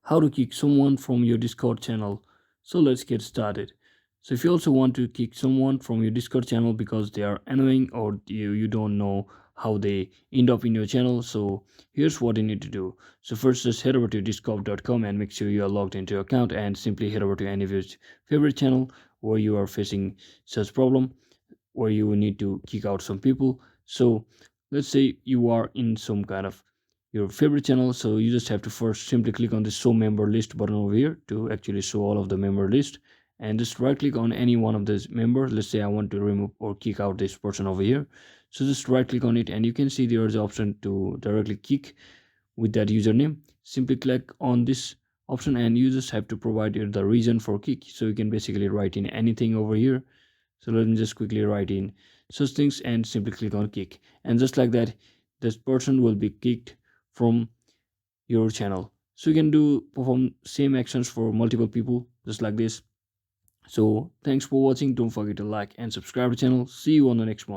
how to kick someone from your Discord channel. So let's get started. So if you also want to kick someone from your Discord channel because they are annoying or you don't know how they end up in your channel, so here's what you need to do. So first just head over to discord.com and make sure you are logged into your account, and simply head over to any of your favorite channel where you are facing such problem, where you need to kick out some people. So let's say you are in some kind of your favorite channel, so you just have to first simply click on the show member list button over here to actually show all of the member list, and just right click on any one of these members. Let's say I want to remove or kick out this person over here, so just right click on it and you can see there is the option to directly kick with that username. Simply click on this option and you just have to provide the reason for kick. So you can basically write in anything over here. So let me just quickly write in such things and simply click on kick, and just like that this person will be kicked from your channel. So you can do perform same actions for multiple people just like this. So thanks for watching. Don't forget to like and subscribe to the channel. See you on the next one.